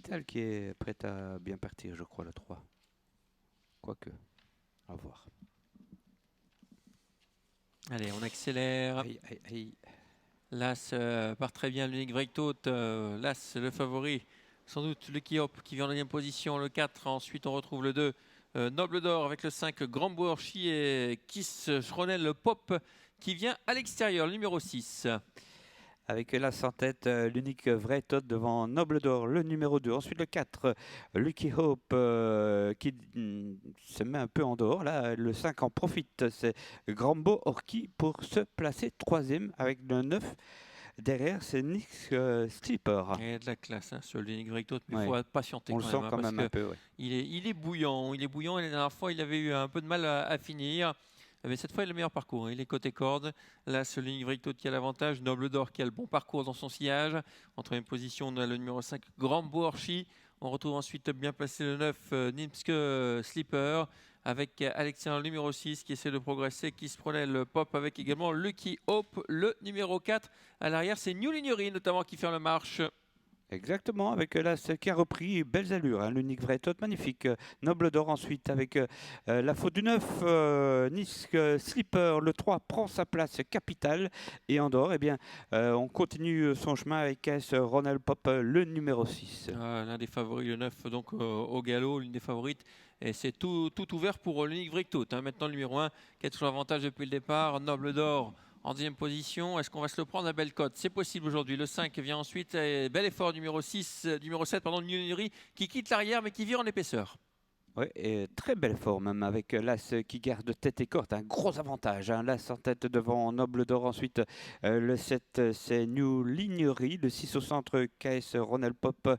Capital qui est prêt à bien partir, je crois, le 3. Quoique, à voir. Allez, on accélère. Aïe, aïe, aïe. L'As part très bien, l'unique Vreiktot. L'As, le favori. Sans doute le Kiop qui vient en deuxième position, le 4. Ensuite, on retrouve le 2, Noble d'Or avec le 5, Grand Bourchi et Kiss Schronel, le Pop qui vient à l'extérieur, le numéro 6. Avec l'As en tête, l'unique vrai Todd devant Noble d'Or, le numéro 2. Ensuite le 4, Lucky Hope qui se met un peu en dehors. Là, le 5 en profite, c'est Grambo Orki pour se placer troisième avec le 9. Derrière, c'est Nick Slipper. Il y a de la classe, hein, sur l'unique Vreiktot, mais il faut patienter On quand le même. sent quand même un peu, ouais. Il est bouillant. Il est bouillant et la dernière fois, il avait eu un peu de mal à finir. Mais cette fois, il a le meilleur parcours. Il est côté corde. Là, ce ligne Vreiktot qui a l'avantage. Noble d'Or qui a le bon parcours dans son sillage. En troisième position, on a le numéro 5, Grand Bourchi. On retrouve ensuite bien placé le 9, Nimske Slipper. Avec Alexandre, le numéro 6, qui essaie de progresser, qui se prenait le Pop avec également Lucky Hope, le numéro 4. À l'arrière, c'est New Lignery notamment qui fait la marche. Exactement, avec l'As qui a repris belles allures, hein, l'unique vrai Todd magnifique. Noble d'Or ensuite avec la faute du 9, Nisk Slipper, le 3 prend sa place capitale et en dehors, eh bien, on continue son chemin avec S Ronald Pop, le numéro 6. L'un des favoris, le 9 donc au galop, l'une des favorites. Et c'est tout ouvert pour l'unique Vreiktot. Hein. Maintenant, le numéro 1 qui a toujours l'avantage depuis le départ, Noble d'Or. En deuxième position, est-ce qu'on va se le prendre à belle cote? C'est possible aujourd'hui. Le 5 vient ensuite. Et bel effort numéro 6, numéro 7, pardon, Nuri qui quitte l'arrière mais qui vire en épaisseur. Oui, et très belle forme, même avec l'As qui garde tête et corde. Un gros avantage. Hein. L'As en tête devant Noble d'Or. Ensuite, le 7, c'est New Lignery. Le 6 au centre, KS Ronald Pop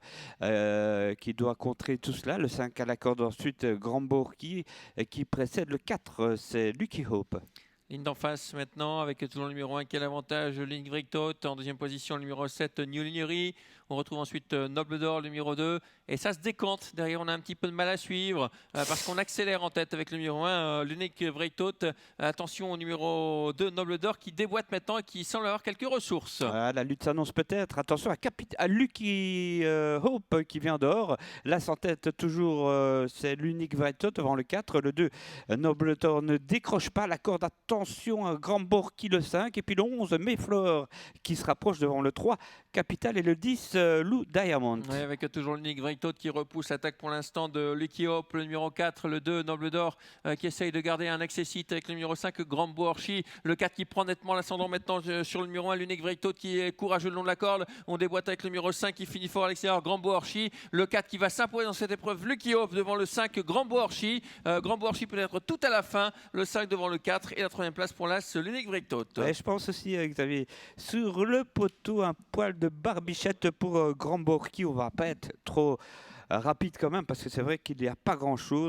qui doit contrer tout cela. Le 5 à la corde. Ensuite, Grand Bourki qui précède le 4, c'est Lucky Hope. Ligne d'en face maintenant avec toujours le numéro 1 qui a l'avantage, ligne Vreiktot. En deuxième position, le numéro 7, New Lignery. On retrouve ensuite Noble d'Or, le numéro 2. Et ça se décante. Derrière, on a un petit peu de mal à suivre parce qu'on accélère en tête avec le numéro 1, l'unique Vreiktot. Attention au numéro 2, Noble d'Or, qui déboîte maintenant et qui semble avoir quelques ressources. La lutte s'annonce peut-être. Attention à Lucky Hope qui vient dehors. Là, en tête, toujours, c'est l'unique Vreiktot devant le 4. Le 2, Noble d'Or ne décroche pas la corde. Attention à Grand Bourki le 5. Et puis le 11, Mayflower qui se rapproche devant le 3, Capital. Et le 10, Lou Diamond. Oui, avec toujours l'unique Vreiktot qui repousse l'attaque pour l'instant de Lucky Hope, le numéro 4, le 2, Noble d'Or qui essaye de garder un accessite avec le numéro 5, Grand Bourchi, le 4 qui prend nettement l'ascendant maintenant sur le numéro 1, l'unique Vreiktot qui est courageux le long de la corde. On déboîte avec le numéro 5 qui finit fort à l'extérieur, Grand Bourchi, le 4 qui va s'imposer dans cette épreuve, Lucky Hope devant le 5, Grand Bourchi. Grand Bourchi peut-être tout à la fin, le 5 devant le 4 et la troisième place pour l'As, l'unique Vreiktot. Ouais, je pense aussi, Xavier, sur le poteau, un poil de barbichette pour Grand Bourki. On va pas être trop rapide quand même parce que c'est vrai qu'il n'y a pas grand chose.